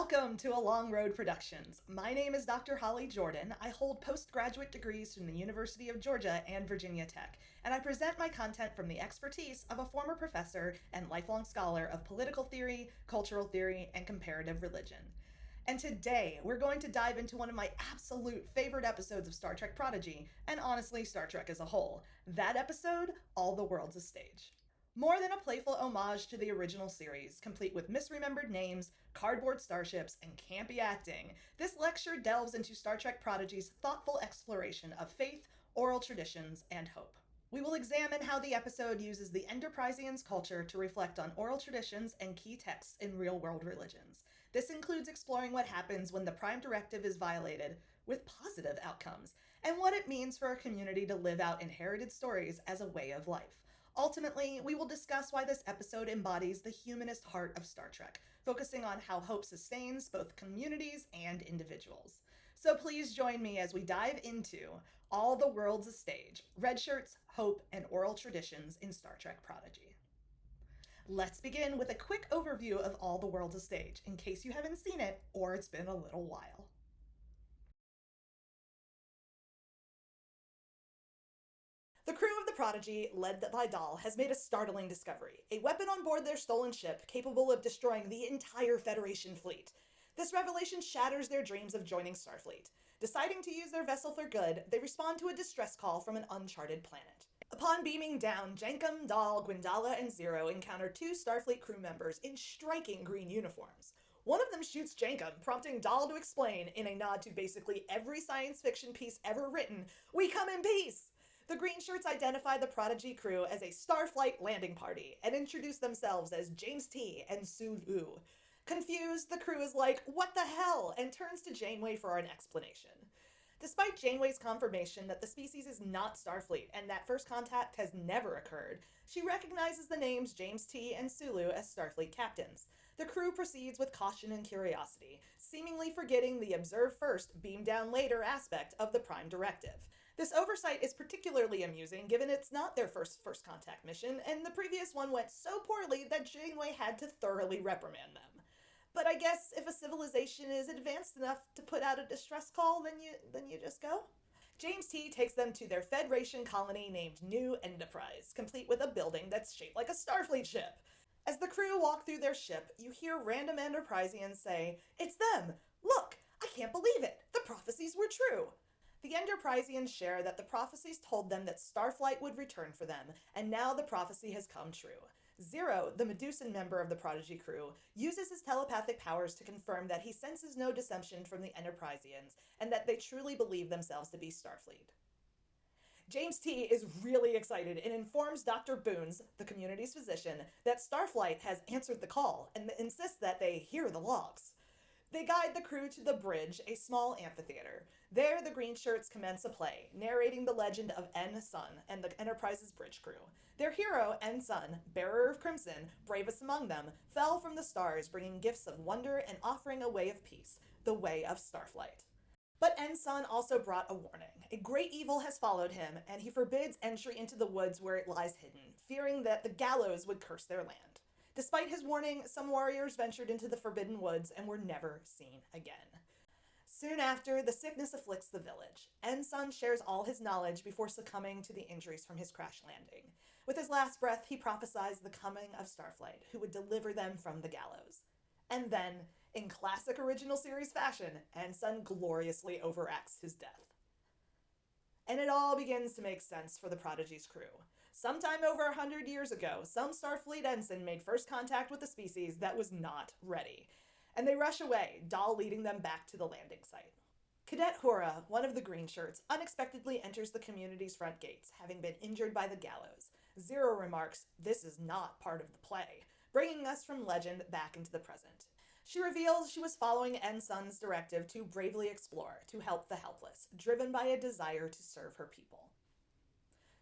Welcome to A Long Road Productions. My name is Dr. Holly Jordan. I hold postgraduate degrees from the University of Georgia and Virginia Tech, and I present my content from the expertise of a former professor and lifelong scholar of political theory, cultural theory, and comparative religion. And today, we're going to dive into one of my absolute favorite episodes of Star Trek Prodigy, and honestly, Star Trek as a whole. That episode, All the World's a Stage. More than a playful homage to the original series, complete with misremembered names, cardboard starships, and campy acting, this lecture delves into Star Trek Prodigy's thoughtful exploration of faith, oral traditions, and hope. We will examine how the episode uses the Enderprizians culture to reflect on oral traditions and key texts in real-world religions. This includes exploring what happens when the Prime Directive is violated, with positive outcomes, and what it means for a community to live out inherited stories as a way of life. Ultimately, we will discuss why this episode embodies the humanist heart of Star Trek, focusing on how hope sustains both communities and individuals. So please join me as we dive into All the World's a Stage, Redshirts, Hope, and Oral Traditions in Star Trek Prodigy. Let's begin with a quick overview of All the World's a Stage, in case you haven't seen it or it's been a little while. The crew of the Prodigy, led by Dal, has made a startling discovery, a weapon on board their stolen ship capable of destroying the entire Federation fleet. This revelation shatters their dreams of joining Starfleet. Deciding to use their vessel for good, they respond to a distress call from an uncharted planet. Upon beaming down, Jankum, Dal, Gwendala, and Zero encounter two Starfleet crew members in striking green uniforms. One of them shoots Jankum, prompting Dal to explain, in a nod to basically every science fiction piece ever written, "We come in peace!" The Green Shirts identify the Prodigy crew as a Starflight landing party and introduce themselves as James T. and Sulu. Confused, the crew is like, "What the hell?" and turns to Janeway for an explanation. Despite Janeway's confirmation that the species is not Starfleet and that first contact has never occurred, she recognizes the names James T. and Sulu as Starfleet captains. The crew proceeds with caution and curiosity, seemingly forgetting the observe first, beam down later aspect of the Prime Directive. This oversight is particularly amusing given it's not their first contact mission, and the previous one went so poorly that Janeway had to thoroughly reprimand them. But I guess if a civilization is advanced enough to put out a distress call, then you just go. James T takes them to their Federation colony named New Enterprise, complete with a building that's shaped like a Starfleet ship. As the crew walk through their ship, you hear random Enderprizians say, "It's them! Look! I can't believe it! The prophecies were true!" The Enderprizians share that the prophecies told them that Starflight would return for them, and now the prophecy has come true. Zero, the Medusan member of the Prodigy crew, uses his telepathic powers to confirm that he senses no deception from the Enderprizians, and that they truly believe themselves to be Starfleet. James T. is really excited and informs Dr. Boons, the community's physician, that Starflight has answered the call, and insists that they hear the logs. They guide the crew to the bridge, a small amphitheater. There, the Green Shirts commence a play, narrating the legend of Ensign and the Enterprise's bridge crew. Their hero, Ensign, bearer of crimson, bravest among them, fell from the stars, bringing gifts of wonder and offering a way of peace, the way of Starflight. But Ensign also brought a warning. A great evil has followed him, and he forbids entry into the woods where it lies hidden, fearing that the gallows would curse their land. Despite his warning, some warriors ventured into the Forbidden Woods and were never seen again. Soon after, the sickness afflicts the village. Ensign shares all his knowledge before succumbing to the injuries from his crash landing. With his last breath, he prophesies the coming of Starflight, who would deliver them from the gallows. And then, in classic original series fashion, Ensign gloriously overacts his death. And it all begins to make sense for the Prodigy's crew. Sometime over 100 years ago, some Starfleet ensign made first contact with a species that was not ready, and they rush away, Dal leading them back to the landing site. Cadet Hura, one of the Green Shirts, unexpectedly enters the community's front gates, having been injured by the gallows. Zero remarks, "This is not part of the play," bringing us from legend back into the present. She reveals she was following Ensign's directive to bravely explore, to help the helpless, driven by a desire to serve her people.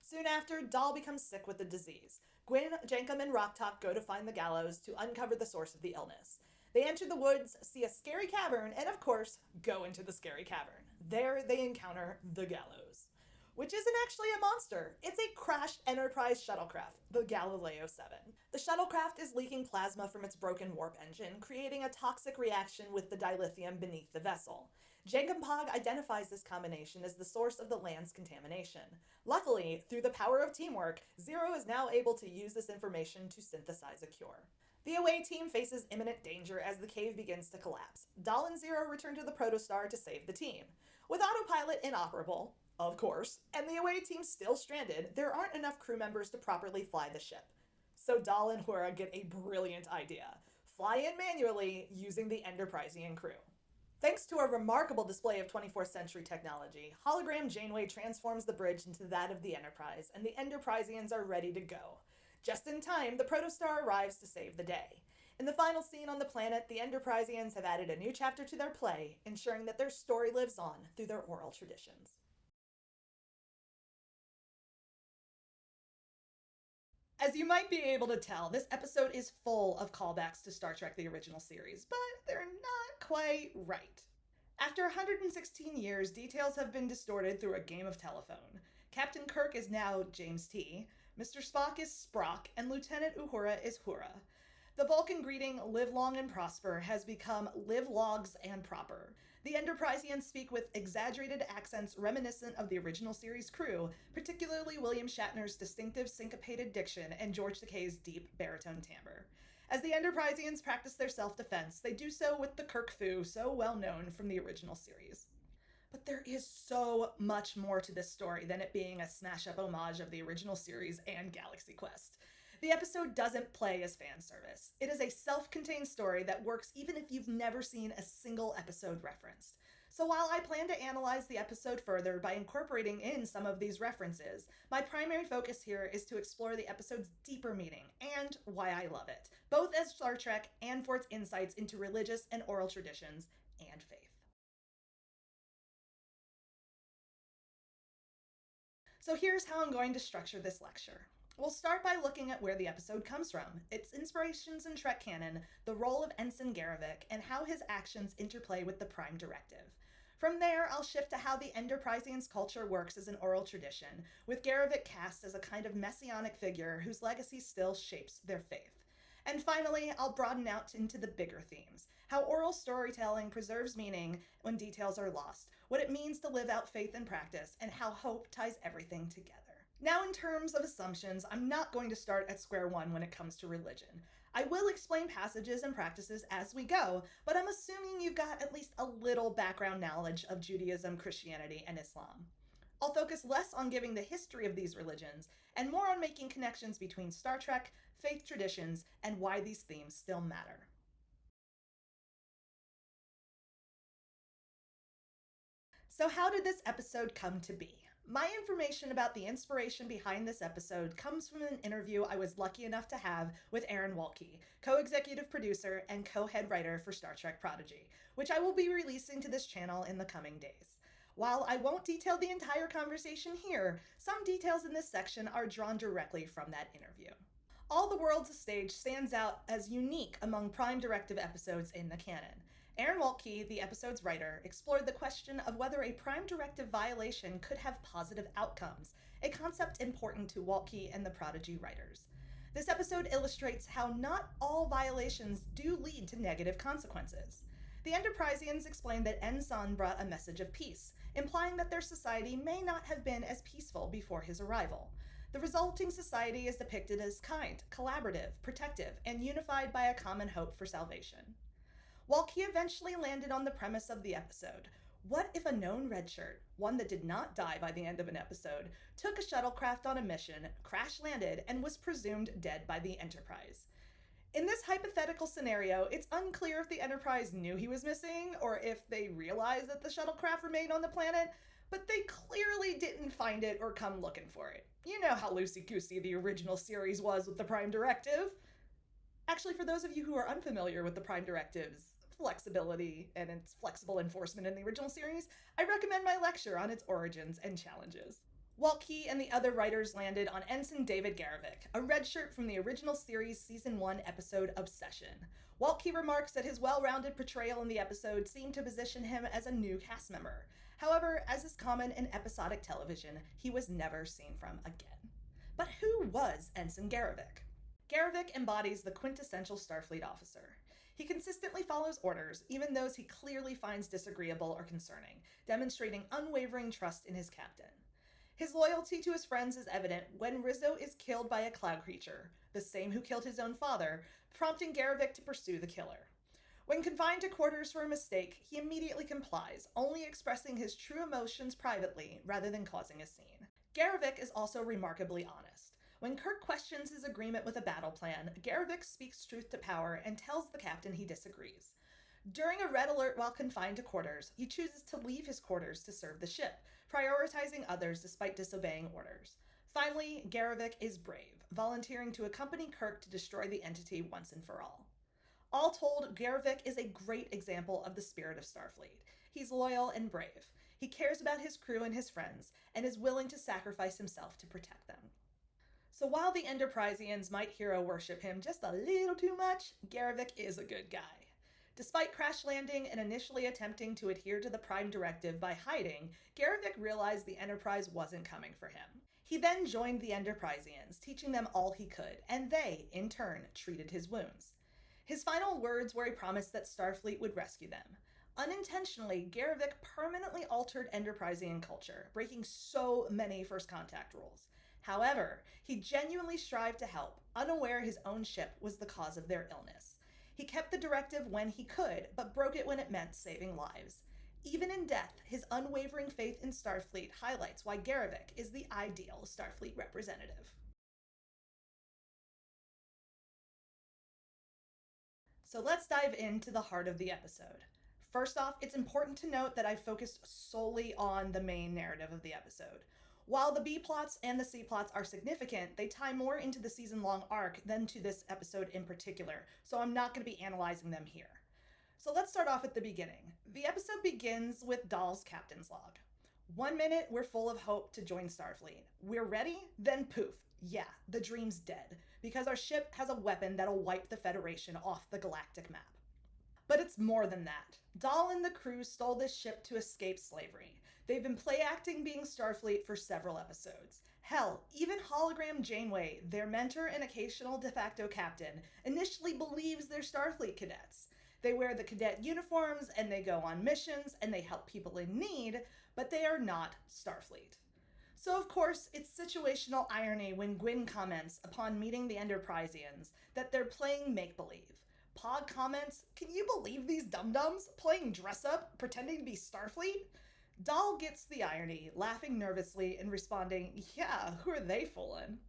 Soon after, Dal becomes sick with the disease. Gwyn, Jankum, and Rocktalk go to find the gallows to uncover the source of the illness. They enter the woods, see a scary cavern, and of course, go into the scary cavern. There, they encounter the gallows. which isn't actually a monster. It's a crashed Enterprise shuttlecraft, the Galileo 7. The shuttlecraft is leaking plasma from its broken warp engine, creating a toxic reaction with the dilithium beneath the vessel. Jankum-Pog identifies this combination as the source of the land's contamination. Luckily, through the power of teamwork, Zero is now able to use this information to synthesize a cure. The away team faces imminent danger as the cave begins to collapse. Dal and Zero return to the Protostar to save the team. With autopilot inoperable, of course, and the away team still stranded, there aren't enough crew members to properly fly the ship. So Dal and Uhura get a brilliant idea. Fly in manually using the Enderprizian crew. Thanks to a remarkable display of 24th century technology, hologram Janeway transforms the bridge into that of the Enterprise, and the Enderprizians are ready to go. Just in time, the Protostar arrives to save the day. In the final scene on the planet, the Enderprizians have added a new chapter to their play, ensuring that their story lives on through their oral traditions. As you might be able to tell, this episode is full of callbacks to Star Trek the original series, but they're not quite right. After 116 years, details have been distorted through a game of telephone. Captain Kirk is now James T., Mr. Spock is Sprock, and Lieutenant Uhura is Hura. The Vulcan greeting, live long and prosper, has become live logs and proper. The Enterprizians speak with exaggerated accents reminiscent of the original series crew, particularly William Shatner's distinctive syncopated diction and George Takei's deep baritone timbre. As the Enterprizians practice their self-defense, they do so with the Kirk Fu so well known from the original series. But there is so much more to this story than it being a smash-up homage of the original series and Galaxy Quest. The episode doesn't play as fan service. It is a self-contained story that works even if you've never seen a single episode referenced. So while I plan to analyze the episode further by incorporating in some of these references, my primary focus here is to explore the episode's deeper meaning and why I love it, both as Star Trek and for its insights into religious and oral traditions and faith. So here's how I'm going to structure this lecture. We'll start by looking at where the episode comes from, its inspirations in Trek canon, the role of Ensign Garrovick, and how his actions interplay with the Prime Directive. From there, I'll shift to how the Enderprizians' culture works as an oral tradition, with Garrovick cast as a kind of messianic figure whose legacy still shapes their faith. And finally, I'll broaden out into the bigger themes, how oral storytelling preserves meaning when details are lost, what it means to live out faith in practice, and how hope ties everything together. Now, in terms of assumptions, I'm not going to start at square one when it comes to religion. I will explain passages and practices as we go, but I'm assuming you've got at least a little background knowledge of Judaism, Christianity, and Islam. I'll focus less on giving the history of these religions and more on making connections between Star Trek, faith traditions, and why these themes still matter. So how did this episode come to be? My information about the inspiration behind this episode comes from an interview I was lucky enough to have with Aaron Waltke, co-executive producer and co-head writer for Star Trek Prodigy, which I will be releasing to this channel in the coming days. While I won't detail the entire conversation here, some details in this section are drawn directly from that interview. All the World's a Stage stands out as unique among Prime Directive episodes in the canon. Aaron Waltke, the episode's writer, explored the question of whether a Prime Directive violation could have positive outcomes, a concept important to Waltke and the Prodigy writers. This episode illustrates how not all violations do lead to negative consequences. The Enterprizians explained that Ensign brought a message of peace, implying that their society may not have been as peaceful before his arrival. The resulting society is depicted as kind, collaborative, protective, and unified by a common hope for salvation. Waltke eventually landed on the premise of the episode. What if a known redshirt, one that did not die by the end of an episode, took a shuttlecraft on a mission, crash-landed, and was presumed dead by the Enterprise? In this hypothetical scenario, it's unclear if the Enterprise knew he was missing or if they realized that the shuttlecraft remained on the planet, but they clearly didn't find it or come looking for it. You know how loosey-goosey the original series was with the Prime Directive. Actually, for those of you who are unfamiliar with the Prime Directive's flexibility and its flexible enforcement in the original series, I recommend my lecture on its origins and challenges. Waltke and the other writers landed on Ensign David Garrovick, a redshirt from the original series Season 1 episode Obsession. Waltke remarks that his well-rounded portrayal in the episode seemed to position him as a new cast member. However, as is common in episodic television, he was never seen from again. But who was Ensign Garrovick? Garrovick embodies the quintessential Starfleet officer. He consistently follows orders, even those he clearly finds disagreeable or concerning, demonstrating unwavering trust in his captain. His loyalty to his friends is evident when Rizzo is killed by a cloud creature, the same who killed his own father, prompting Garrovick to pursue the killer. When confined to quarters for a mistake, he immediately complies, only expressing his true emotions privately rather than causing a scene. Garrovick is also remarkably honest. When Kirk questions his agreement with a battle plan, Garrovick speaks truth to power and tells the captain he disagrees. During a red alert while confined to quarters, he chooses to leave his quarters to serve the ship, prioritizing others despite disobeying orders. Finally, Garrovick is brave, volunteering to accompany Kirk to destroy the entity once and for all. All told, Garrovick is a great example of the spirit of Starfleet. He's loyal and brave. He cares about his crew and his friends, and is willing to sacrifice himself to protect them. So while the Enderprizians might hero worship him just a little too much, Garrovick is a good guy. Despite crash landing and initially attempting to adhere to the Prime Directive by hiding, Garrovick realized the Enterprise wasn't coming for him. He then joined the Enderprizians, teaching them all he could, and they, in turn, treated his wounds. His final words were a promise that Starfleet would rescue them. Unintentionally, Garrovick permanently altered Enterprizian culture, breaking so many first contact rules. However, he genuinely strived to help, unaware his own ship was the cause of their illness. He kept the directive when he could, but broke it when it meant saving lives. Even in death, his unwavering faith in Starfleet highlights why Garrovick is the ideal Starfleet representative. So let's dive into the heart of the episode. First off, it's important to note that I focused solely on the main narrative of the episode. While the B plots and the C plots are significant, they tie more into the season-long arc than to this episode in particular, so I'm not going to be analyzing them here. So let's start off at the beginning. The episode begins with Dahl's captain's log. 1 minute, we're full of hope to join Starfleet. We're ready, then poof. Yeah, the dream's dead, because our ship has a weapon that'll wipe the Federation off the galactic map. But it's more than that. Dahl and the crew stole this ship to escape slavery. They've been play-acting being Starfleet for several episodes. Hell, even hologram Janeway, their mentor and occasional de facto captain, initially believes they're Starfleet cadets. They wear the cadet uniforms, and they go on missions, and they help people in need, but they are not Starfleet. So of course, it's situational irony when Gwyn comments upon meeting the Enderprizians that they're playing make-believe. Pog comments, "Can you believe these dum-dums playing dress-up, pretending to be Starfleet?" Dahl gets the irony, laughing nervously and responding, "Yeah, who are they fooling?"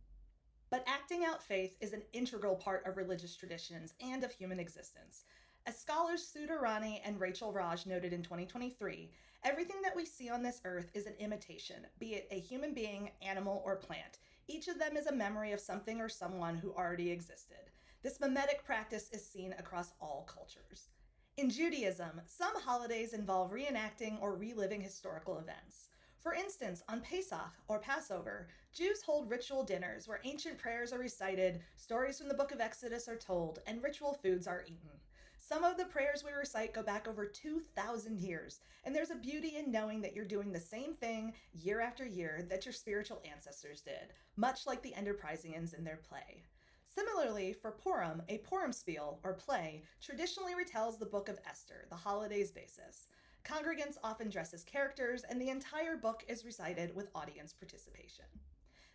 But acting out faith is an integral part of religious traditions and of human existence. As scholars Sudha Rani and Rachel Raj noted in 2023, everything that we see on this earth is an imitation, be it a human being, animal, or plant. Each of them is a memory of something or someone who already existed. This mimetic practice is seen across all cultures. In Judaism, some holidays involve reenacting or reliving historical events. For instance, on Pesach, or Passover, Jews hold ritual dinners where ancient prayers are recited, stories from the book of Exodus are told, and ritual foods are eaten. Some of the prayers we recite go back over 2,000 years, and there's a beauty in knowing that you're doing the same thing year after year that your spiritual ancestors did, much like the Enderprizians in their play. Similarly, for Purim, a Purim spiel, or play, traditionally retells the Book of Esther, the holiday's basis. Congregants often dress as characters, and the entire book is recited with audience participation.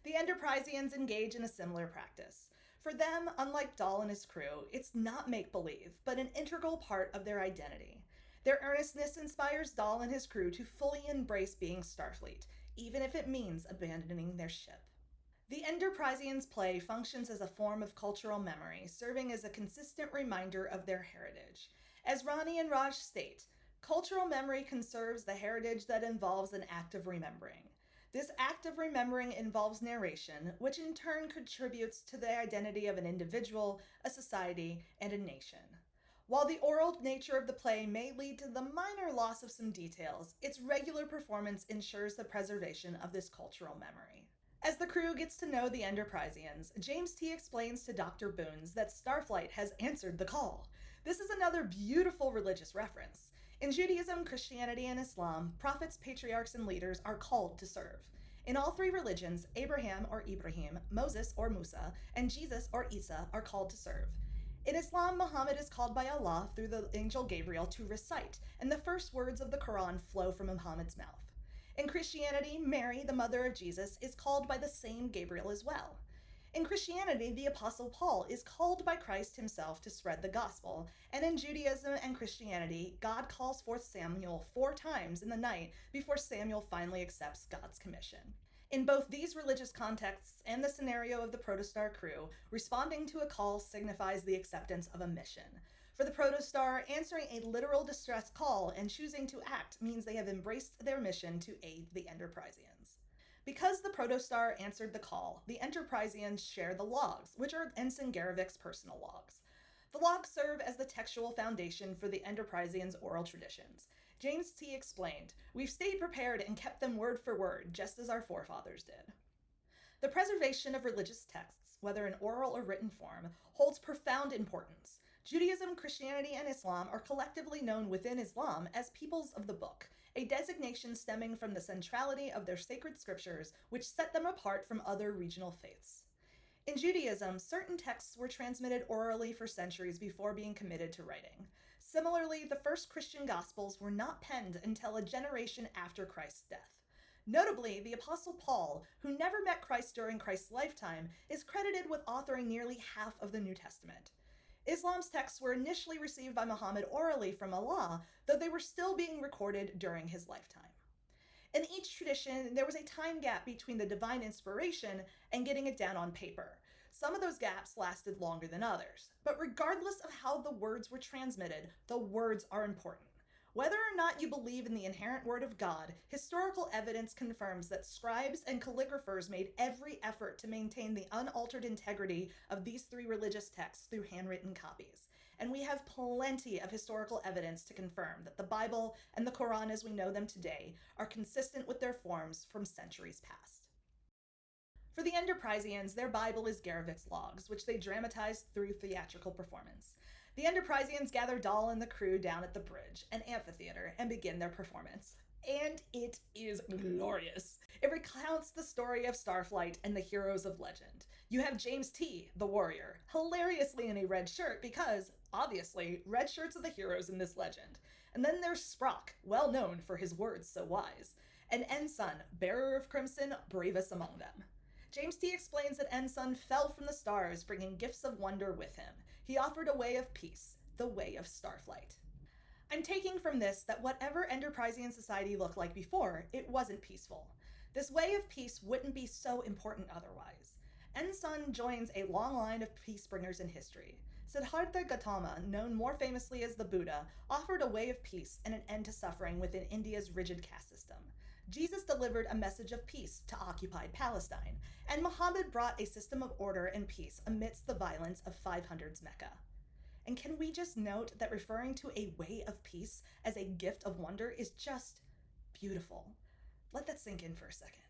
The Enderprizians engage in a similar practice. For them, unlike Dahl and his crew, it's not make-believe, but an integral part of their identity. Their earnestness inspires Dahl and his crew to fully embrace being Starfleet, even if it means abandoning their ship. The Enderprizians play functions as a form of cultural memory, serving as a consistent reminder of their heritage. As Rani and Raj state, cultural memory conserves the heritage that involves an act of remembering. This act of remembering involves narration, which in turn contributes to the identity of an individual, a society, and a nation. While the oral nature of the play may lead to the minor loss of some details, its regular performance ensures the preservation of this cultural memory. As the crew gets to know the Enderprizians, James T. explains to Dr. Boones that Starfleet has answered the call. This is another beautiful religious reference. In Judaism, Christianity, and Islam, prophets, patriarchs, and leaders are called to serve. In all three religions, Abraham or Ibrahim, Moses or Musa, and Jesus or Isa are called to serve. In Islam, Muhammad is called by Allah through the angel Gabriel to recite, and the first words of the Quran flow from Muhammad's mouth. In Christianity, Mary, the mother of Jesus, is called by the same Gabriel as well. In Christianity, the Apostle Paul is called by Christ himself to spread the gospel, and in Judaism and Christianity, God calls forth Samuel 4 times in the night before Samuel finally accepts God's commission. In both these religious contexts and the scenario of the Protostar crew, responding to a call signifies the acceptance of a mission. For the Protostar, answering a literal distress call and choosing to act means they have embraced their mission to aid the Enderprizians. Because the Protostar answered the call, the Enderprizians share the logs, which are Ensign Garrovick's personal logs. The logs serve as the textual foundation for the Enderprizians' oral traditions. James T. explained, "We've stayed prepared and kept them word for word, just as our forefathers did." The preservation of religious texts, whether in oral or written form, holds profound importance. Judaism, Christianity, and Islam are collectively known within Islam as peoples of the book, a designation stemming from the centrality of their sacred scriptures, which set them apart from other regional faiths. In Judaism, certain texts were transmitted orally for centuries before being committed to writing. Similarly, the first Christian Gospels were not penned until a generation after Christ's death. Notably, the Apostle Paul, who never met Christ during Christ's lifetime, is credited with authoring nearly half of the New Testament. Islam's texts were initially received by Muhammad orally from Allah, though they were still being recorded during his lifetime. In each tradition, there was a time gap between the divine inspiration and getting it down on paper. Some of those gaps lasted longer than others, but regardless of how the words were transmitted, the words are important. Whether or not you believe in the inherent word of God, historical evidence confirms that scribes and calligraphers made every effort to maintain the unaltered integrity of these 3 religious texts through handwritten copies. And we have plenty of historical evidence to confirm that the Bible and the Quran as we know them today are consistent with their forms from centuries past. For the Enderprizians, their Bible is Garrovick's logs, which they dramatize through theatrical performance. The Enderprizians gather Dahl and the crew down at the bridge, an amphitheater, and begin their performance. And it is glorious. It recounts the story of Starfleet and the heroes of legend. You have James T., the warrior, hilariously in a red shirt because, obviously, red shirts are the heroes in this legend. And then there's Sprock, well known for his words so wise, and Ensign, bearer of crimson, bravest among them. James T. explains that Ensign fell from the stars, bringing gifts of wonder with him. He offered a way of peace, the way of Starflight. I'm taking from this that whatever Enderprizian society looked like before, it wasn't peaceful. This way of peace wouldn't be so important otherwise. Ensign joins a long line of peacebringers in history. Siddhartha Gautama, known more famously as the Buddha, offered a way of peace and an end to suffering within India's rigid caste system. Jesus delivered a message of peace to occupied Palestine, and Muhammad brought a system of order and peace amidst the violence of 500's Mecca. And can we just note that referring to a way of peace as a gift of wonder is just beautiful? Let that sink in for a second.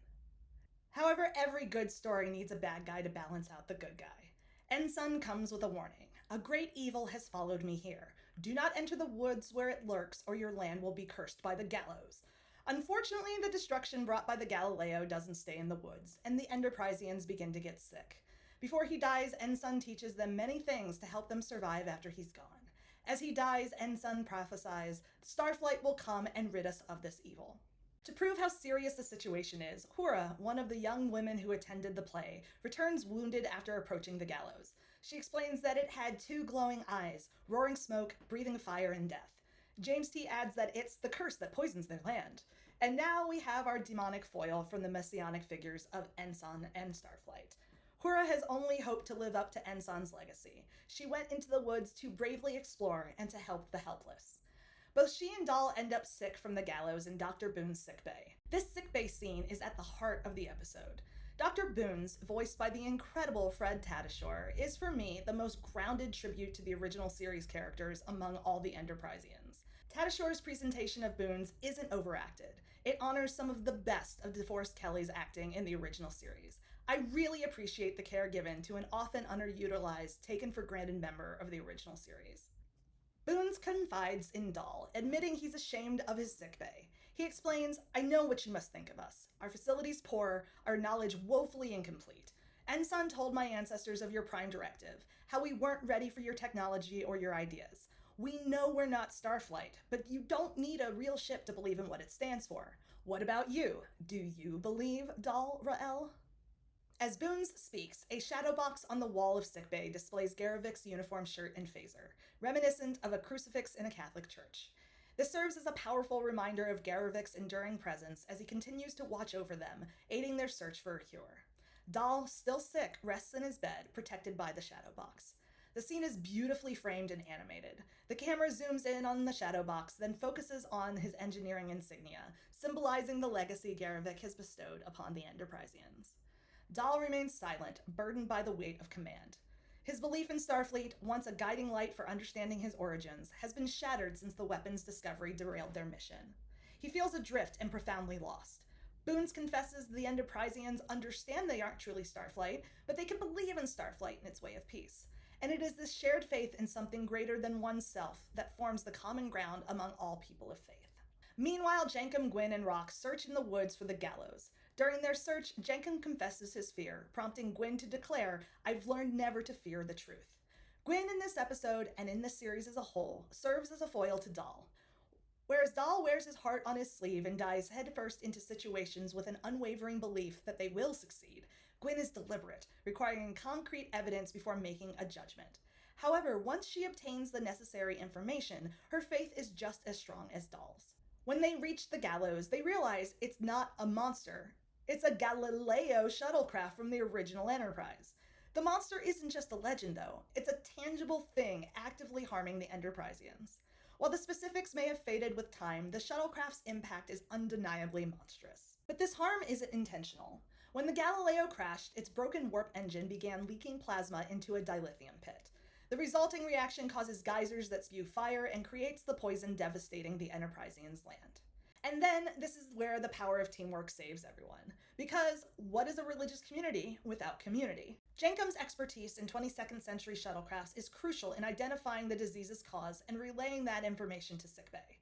However, every good story needs a bad guy to balance out the good guy. Ensign comes with a warning. A great evil has followed me here. Do not enter the woods where it lurks, or your land will be cursed by the gallows. Unfortunately, the destruction brought by the Galileo doesn't stay in the woods, and the Enderprizians begin to get sick. Before he dies, Ensign teaches them many things to help them survive after he's gone. As he dies, Ensign prophesies, Starflight will come and rid us of this evil. To prove how serious the situation is, Hura, one of the young women who attended the play, returns wounded after approaching the gallows. She explains that it had 2 glowing eyes, roaring smoke, breathing fire and death. James T. adds that it's the curse that poisons their land. And now we have our demonic foil from the messianic figures of Ensign and Starflight. Hura has only hoped to live up to Ensign's legacy. She went into the woods to bravely explore and to help the helpless. Both she and Dahl end up sick from the gallows in Dr. Boone's sickbay. This sickbay scene is at the heart of the episode. Dr. Boone's, voiced by the incredible Fred Tatasciore, is for me the most grounded tribute to the original series characters among all the Enderprizians. Tatasciore's presentation of Boone's isn't overacted. It honors some of the best of DeForest Kelley's acting in the original series. I really appreciate the care given to an often underutilized, taken for granted member of the original series. Boone's confides in Dahl, admitting he's ashamed of his sickbay. He explains, "I know what you must think of us. Our facilities poor, our knowledge woefully incomplete. Ensign told my ancestors of your Prime Directive, how we weren't ready for your technology or your ideas. We know we're not Starfleet, but you don't need a real ship to believe in what it stands for. What about you? Do you believe Dahl Rael?" As Boone's speaks, a shadow box on the wall of sickbay displays Garrovick's uniform shirt and phaser, reminiscent of a crucifix in a Catholic church. This serves as a powerful reminder of Garrovick's enduring presence as he continues to watch over them, aiding their search for a cure. Dahl, still sick, rests in his bed, protected by the shadow box. The scene is beautifully framed and animated. The camera zooms in on the shadow box, then focuses on his engineering insignia, symbolizing the legacy Garrovick has bestowed upon the Enderprizians. Dahl remains silent, burdened by the weight of command. His belief in Starfleet, once a guiding light for understanding his origins, has been shattered since the weapon's discovery derailed their mission. He feels adrift and profoundly lost. Boone's confesses the Enderprizians understand they aren't truly Starfleet, but they can believe in Starfleet and its way of peace. And it is this shared faith in something greater than oneself that forms the common ground among all people of faith. Meanwhile, Jankum, Gwyn, and Rock search in the woods for the gallows. During their search, Jankum confesses his fear, prompting Gwyn to declare, "I've learned never to fear the truth." Gwyn in this episode, and in this series as a whole, serves as a foil to Dahl. Whereas Dahl wears his heart on his sleeve and dives headfirst into situations with an unwavering belief that they will succeed, Gwyn is deliberate, requiring concrete evidence before making a judgment. However, once she obtains the necessary information, her faith is just as strong as Dahl's. When they reach the gallows, they realize it's not a monster. It's a Galileo shuttlecraft from the original Enterprise. The monster isn't just a legend, though. It's a tangible thing actively harming the Enderprizians. While the specifics may have faded with time, the shuttlecraft's impact is undeniably monstrous. But this harm isn't intentional. When the Galileo crashed, its broken warp engine began leaking plasma into a dilithium pit. The resulting reaction causes geysers that spew fire and creates the poison devastating the Enterprizians' land. And then, this is where the power of teamwork saves everyone. Because what is a religious community without community? Jankum's expertise in 22nd century shuttlecrafts is crucial in identifying the disease's cause and relaying that information to sickbay.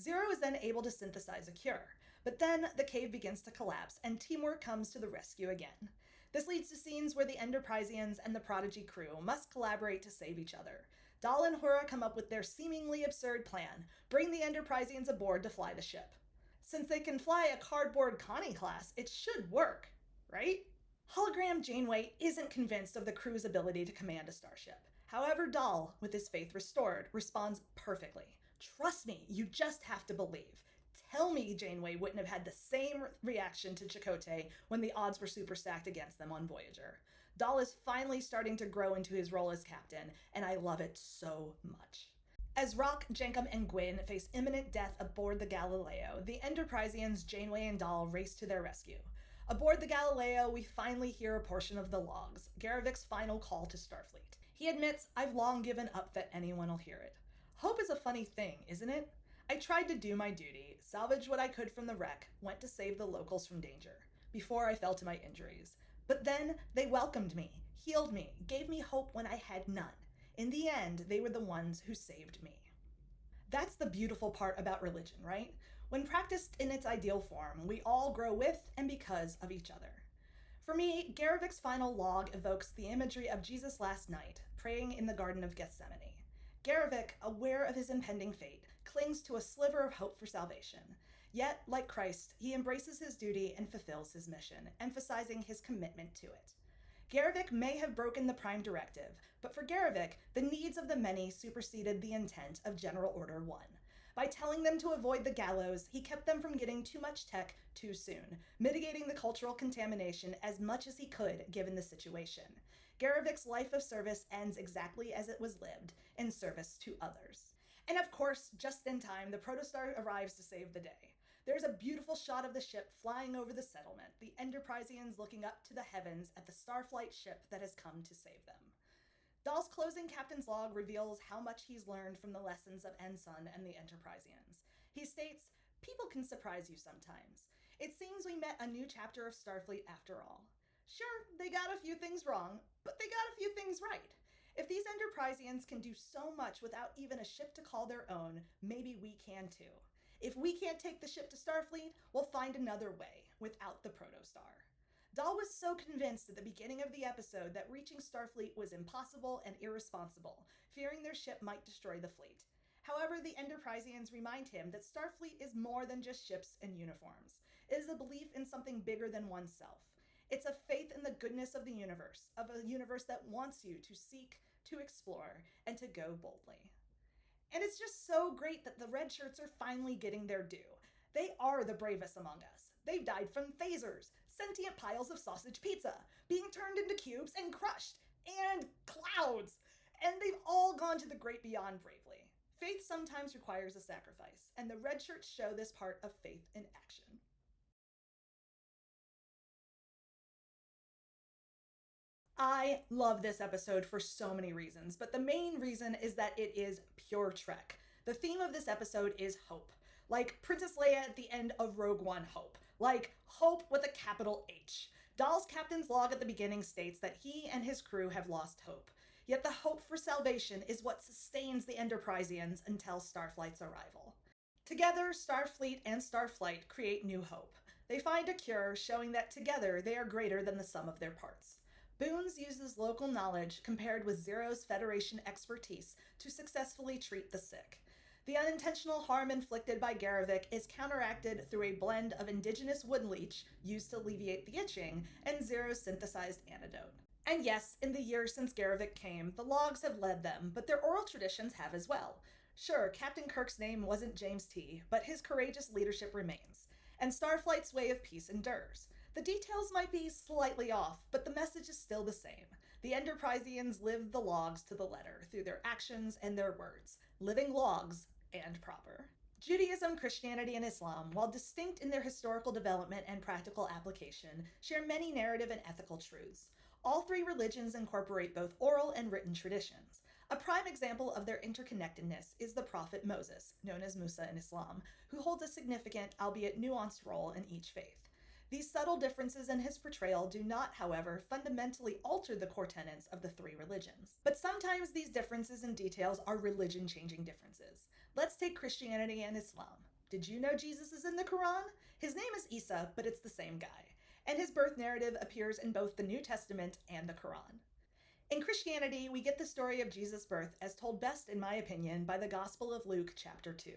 Zero is then able to synthesize a cure. But then, the cave begins to collapse, and teamwork comes to the rescue again. This leads to scenes where the Enderprizians and the Prodigy crew must collaborate to save each other. Dahl and Hura come up with their seemingly absurd plan: bring the Enderprizians aboard to fly the ship. Since they can fly a cardboard Connie class, it should work, right? Hologram Janeway isn't convinced of the crew's ability to command a starship. However, Dahl, with his faith restored, responds perfectly. "Trust me, you just have to believe. Tell me Janeway wouldn't have had the same reaction to Chakotay when the odds were super stacked against them on Voyager." Dahl is finally starting to grow into his role as captain, and I love it so much. As Rock, Jankum, and Gwyn face imminent death aboard the Galileo, the Enderprizians, Janeway, and Dahl race to their rescue. Aboard the Galileo, we finally hear a portion of the logs, Garrovick's final call to Starfleet. He admits, "I've long given up that anyone will hear it." Hope is a funny thing, isn't it? I tried to do my duty, salvage what I could from the wreck, went to save the locals from danger, before I fell to my injuries. But then, they welcomed me, healed me, gave me hope when I had none. In the end, they were the ones who saved me. That's the beautiful part about religion, right? When practiced in its ideal form, we all grow with and because of each other. For me, Garrovick's final log evokes the imagery of Jesus last night, praying in the Garden of Gethsemane. Garrovick, aware of his impending fate, clings to a sliver of hope for salvation. Yet, like Christ, he embraces his duty and fulfills his mission, emphasizing his commitment to it. Garrovick may have broken the Prime Directive, but for Garrovick, the needs of the many superseded the intent of General Order 1. By telling them to avoid the gallows, he kept them from getting too much tech too soon, mitigating the cultural contamination as much as he could given the situation. Garrovick's life of service ends exactly as it was lived, in service to others. And of course, just in time, the protostar arrives to save the day. There's a beautiful shot of the ship flying over the settlement, the Enderprizians looking up to the heavens at the Starfleet ship that has come to save them. Dahl's closing captain's log reveals how much he's learned from the lessons of Ensign and the Enderprizians. He states, "People can surprise you sometimes. It seems we met a new chapter of Starfleet after all. Sure, they got a few things wrong, but they got a few things right. If these Enderprizians can do so much without even a ship to call their own, maybe we can too. If we can't take the ship to Starfleet, we'll find another way, without the protostar." Dahl was so convinced at the beginning of the episode that reaching Starfleet was impossible and irresponsible, fearing their ship might destroy the fleet. However, the Enderprizians remind him that Starfleet is more than just ships and uniforms. It is a belief in something bigger than oneself. It's a faith in the goodness of the universe, of a universe that wants you to seek, to explore, and to go boldly. And it's just so great that the Redshirts are finally getting their due. They are the bravest among us. They've died from phasers, sentient piles of sausage pizza, being turned into cubes and crushed, and clouds. And they've all gone to the great beyond bravely. Faith sometimes requires a sacrifice, and the Redshirts show this part of faith in action. I love this episode for so many reasons, but the main reason is that it is pure Trek. The theme of this episode is hope. Like Princess Leia at the end of Rogue One hope. Like hope with a capital H. Dahl's captain's log at the beginning states that he and his crew have lost hope. Yet the hope for salvation is what sustains the Enderprizians until Starflight's arrival. Together, Starfleet and Starflight create new hope. They find a cure, showing that together they are greater than the sum of their parts. Boons uses local knowledge compared with Zero's Federation expertise to successfully treat the sick. The unintentional harm inflicted by Garrovick is counteracted through a blend of indigenous wood leech used to alleviate the itching and Zero's synthesized antidote. And yes, in the years since Garrovick came, the logs have led them, but their oral traditions have as well. Sure, Captain Kirk's name wasn't James T., but his courageous leadership remains, and Starflight's way of peace endures. The details might be slightly off, but the message is still the same. The Enderprizians lived the logs to the letter through their actions and their words, living logs and proper. Judaism, Christianity, and Islam, while distinct in their historical development and practical application, share many narrative and ethical truths. All three religions incorporate both oral and written traditions. A prime example of their interconnectedness is the prophet Moses, known as Musa in Islam, who holds a significant, albeit nuanced role in each faith. These subtle differences in his portrayal do not, however, fundamentally alter the core tenets of the three religions. But sometimes these differences in details are religion-changing differences. Let's take Christianity and Islam. Did you know Jesus is in the Quran? His name is Isa, but it's the same guy. And his birth narrative appears in both the New Testament and the Quran. In Christianity, we get the story of Jesus' birth as told best, in my opinion, by the Gospel of Luke, chapter 2.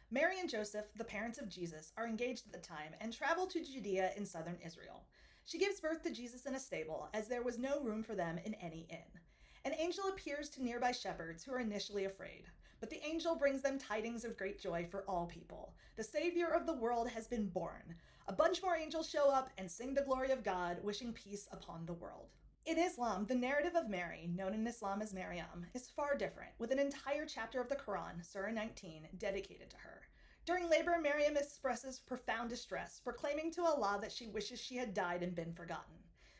Mary and Joseph, the parents of Jesus, are engaged at the time and travel to Judea in southern Israel. She gives birth to Jesus in a stable, as there was no room for them in any inn. An angel appears to nearby shepherds who are initially afraid, but the angel brings them tidings of great joy for all people. The Savior of the world has been born. A bunch more angels show up and sing the glory of God, wishing peace upon the world. In Islam, the narrative of Mary, known in Islam as Maryam, is far different, with an entire chapter of the Quran, Surah 19, dedicated to her. During labor, Maryam expresses profound distress, proclaiming to Allah that she wishes she had died and been forgotten.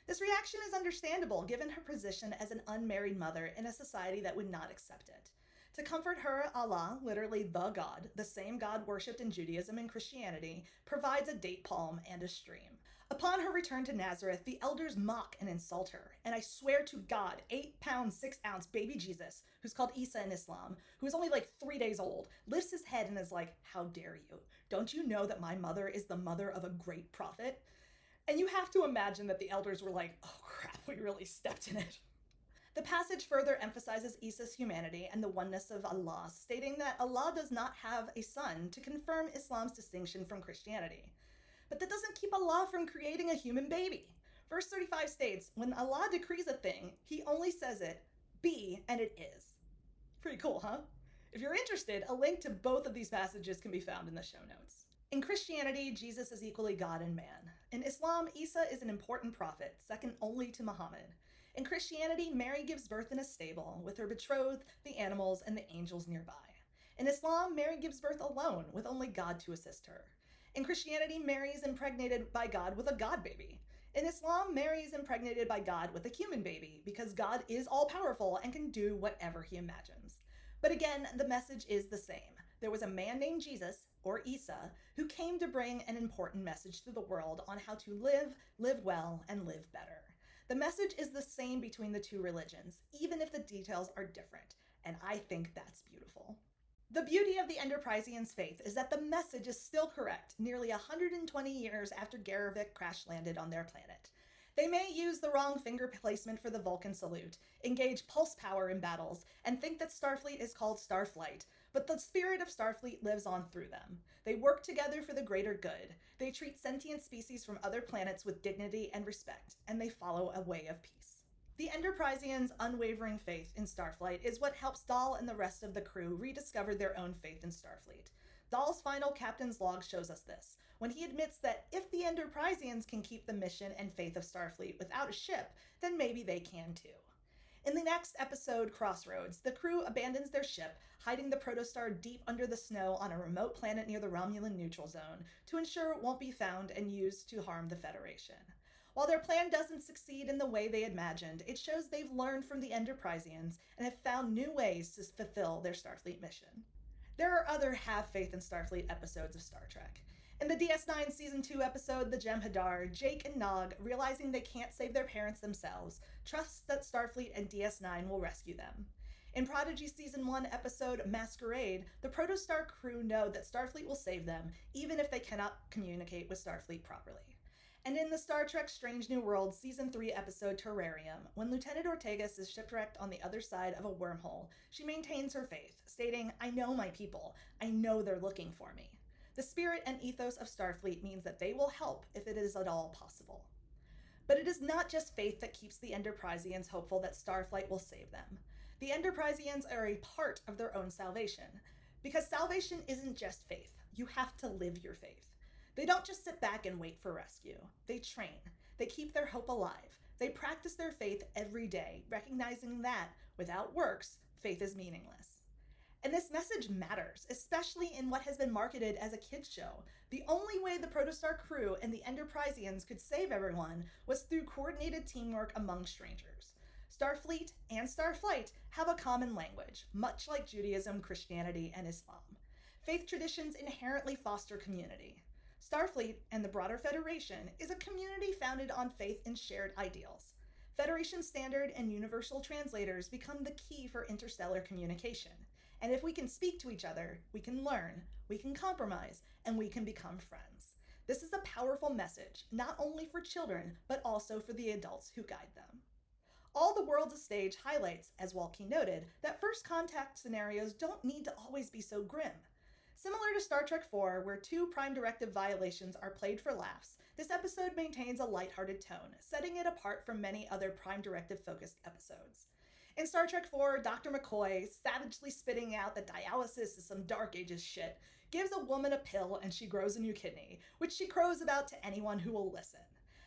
This reaction is understandable given her position as an unmarried mother in a society that would not accept it. To comfort her, Allah, literally the God, the same God worshipped in Judaism and Christianity, provides a date palm and a stream. Upon her return to Nazareth, the elders mock and insult her, and I swear to God, 8-pound, 6-ounce baby Jesus, who's called Isa in Islam, who is only like 3 days old, lifts his head and is like, "How dare you? Don't you know that my mother is the mother of a great prophet?" And you have to imagine that the elders were like, "Oh crap, we really stepped in it." The passage further emphasizes Isa's humanity and the oneness of Allah, stating that Allah does not have a son to confirm Islam's distinction from Christianity. But that doesn't keep Allah from creating a human baby. Verse 35 states, when Allah decrees a thing, he only says it, be, and it is. Pretty cool, huh? If you're interested, a link to both of these passages can be found in the show notes. In Christianity, Jesus is equally God and man. In Islam, Isa is an important prophet, second only to Muhammad. In Christianity, Mary gives birth in a stable, with her betrothed, the animals, and the angels nearby. In Islam, Mary gives birth alone, with only God to assist her. In Christianity, Mary is impregnated by God with a God baby. In Islam, Mary is impregnated by God with a human baby because God is all-powerful and can do whatever he imagines. But again, the message is the same. There was a man named Jesus, or Isa, who came to bring an important message to the world on how to live well, and live better. The message is the same between the two religions, even if the details are different, and I think that's beautiful. The beauty of the Enderprizians' faith is that the message is still correct nearly 120 years after Garrovick crash-landed on their planet. They may use the wrong finger placement for the Vulcan salute, engage pulse power in battles, and think that Starfleet is called Starflight, but the spirit of Starfleet lives on through them. They work together for the greater good. They treat sentient species from other planets with dignity and respect, and they follow a way of peace. The Enderprizians' unwavering faith in Starflight is what helps Dal and the rest of the crew rediscover their own faith in Starfleet. Dal's final captain's log shows us this, when he admits that if the Enderprizians can keep the mission and faith of Starfleet without a ship, then maybe they can too. In the next episode, Crossroads, the crew abandons their ship, hiding the protostar deep under the snow on a remote planet near the Romulan neutral zone to ensure it won't be found and used to harm the Federation. While their plan doesn't succeed in the way they imagined, it shows they've learned from the Enderprizians and have found new ways to fulfill their Starfleet mission. There are other Have Faith in Starfleet episodes of Star Trek. In the DS9 Season 2 episode, The Jem'Hadar, Jake and Nog, realizing they can't save their parents themselves, trust that Starfleet and DS9 will rescue them. In Prodigy Season 1 episode Masquerade, the Protostar crew know that Starfleet will save them, even if they cannot communicate with Starfleet properly. And in the Star Trek Strange New Worlds Season 3 episode Terrarium, when Lieutenant Ortegas is shipwrecked on the other side of a wormhole, she maintains her faith, stating, "I know my people. I know they're looking for me." The spirit and ethos of Starfleet means that they will help if it is at all possible. But it is not just faith that keeps the Enderprizians hopeful that Starflight will save them. The Enderprizians are a part of their own salvation, because salvation isn't just faith. You have to live your faith. They don't just sit back and wait for rescue. They train. They keep their hope alive. They practice their faith every day, recognizing that, without works, faith is meaningless. And this message matters, especially in what has been marketed as a kids' show. The only way the Protostar crew and the Enderprizians could save everyone was through coordinated teamwork among strangers. Starfleet and Starflight have a common language, much like Judaism, Christianity, and Islam. Faith traditions inherently foster community. Starfleet and the broader Federation is a community founded on faith in shared ideals. Federation standard and universal translators become the key for interstellar communication. And if we can speak to each other, we can learn, we can compromise, and we can become friends. This is a powerful message, not only for children, but also for the adults who guide them. All the World's a Stage highlights, as Walke noted, that first contact scenarios don't need to always be so grim. Similar to Star Trek IV, where 2 Prime Directive violations are played for laughs, this episode maintains a lighthearted tone, setting it apart from many other Prime Directive-focused episodes. In Star Trek IV, Dr. McCoy, savagely spitting out that dialysis is some Dark Ages shit, gives a woman a pill and she grows a new kidney, which she crows about to anyone who will listen.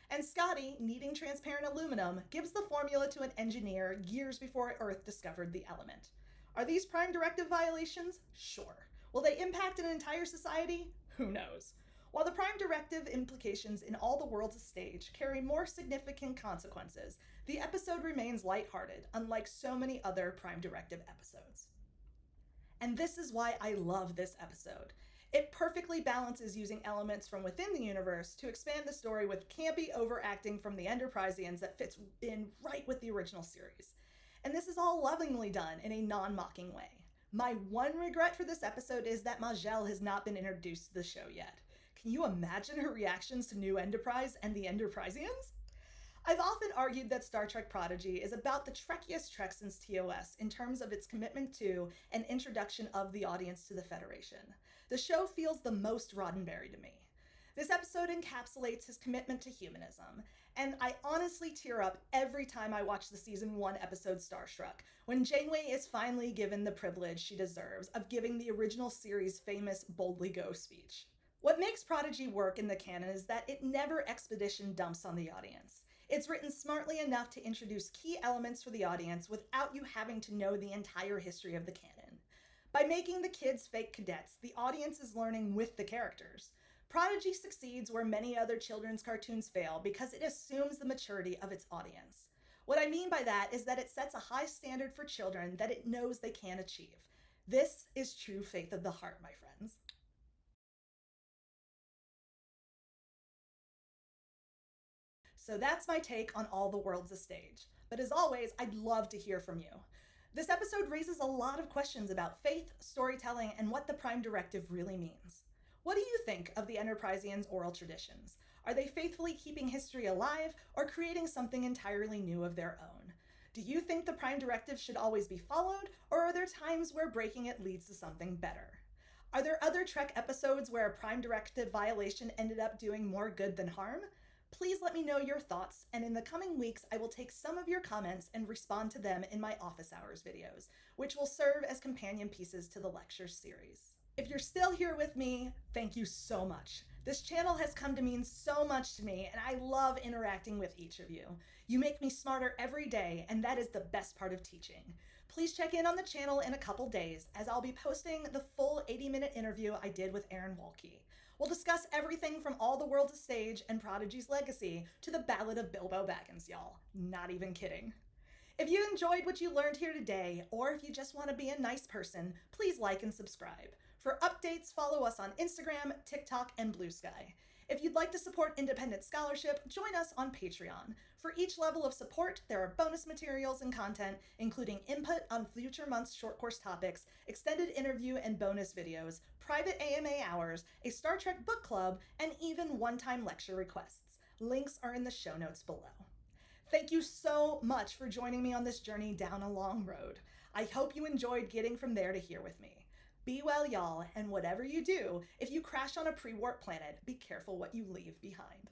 And Scotty, needing transparent aluminum, gives the formula to an engineer years before Earth discovered the element. Are these Prime Directive violations? Sure. Will they impact an entire society? Who knows? While the Prime Directive implications in All the World's a Stage carry more significant consequences, the episode remains lighthearted, unlike so many other Prime Directive episodes. And this is why I love this episode. It perfectly balances using elements from within the universe to expand the story with campy overacting from the Enderprizians that fits in right with the original series. And this is all lovingly done in a non-mocking way. My one regret for this episode is that Majel has not been introduced to the show yet. Can you imagine her reactions to New Enterprise and the Enderprizians? I've often argued that Star Trek Prodigy is about the Trekkiest Trek since TOS in terms of its commitment to and introduction of the audience to the Federation. The show feels the most Roddenberry to me. This episode encapsulates his commitment to humanism, and I honestly tear up every time I watch the Season 1 episode Starstruck, when Janeway is finally given the privilege she deserves of giving the original series' famous Boldly Go speech. What makes Prodigy work in the canon is that it never expedition dumps on the audience. It's written smartly enough to introduce key elements for the audience without you having to know the entire history of the canon. By making the kids fake cadets, the audience is learning with the characters. Prodigy succeeds where many other children's cartoons fail because it assumes the maturity of its audience. What I mean by that is that it sets a high standard for children that it knows they can achieve. This is true faith of the heart, my friends. So that's my take on All the World's a Stage. But as always, I'd love to hear from you. This episode raises a lot of questions about faith, storytelling, and what the Prime Directive really means. What do you think of the Enderprizians' oral traditions? Are they faithfully keeping history alive or creating something entirely new of their own? Do you think the Prime Directive should always be followed, or are there times where breaking it leads to something better? Are there other Trek episodes where a Prime Directive violation ended up doing more good than harm? Please let me know your thoughts, and in the coming weeks, I will take some of your comments and respond to them in my office hours videos, which will serve as companion pieces to the lecture series. If you're still here with me, thank you so much. This channel has come to mean so much to me, and I love interacting with each of you. You make me smarter every day, and that is the best part of teaching. Please check in on the channel in a couple days, as I'll be posting the full 80-minute interview I did with Aaron Wolke. We'll discuss everything from All the World's a Stage and Prodigy's legacy to the Ballad of Bilbo Baggins, y'all. Not even kidding. If you enjoyed what you learned here today, or if you just want to be a nice person, please like and subscribe. For updates, follow us on Instagram, TikTok, and Blue Sky. If you'd like to support independent scholarship, join us on Patreon. For each level of support, there are bonus materials and content, including input on future month's short course topics, extended interview and bonus videos, private AMA hours, a Star Trek book club, and even one-time lecture requests. Links are in the show notes below. Thank you so much for joining me on this journey down a long road. I hope you enjoyed getting from there to here with me. Be well, y'all, and whatever you do, if you crash on a pre-warp planet, be careful what you leave behind.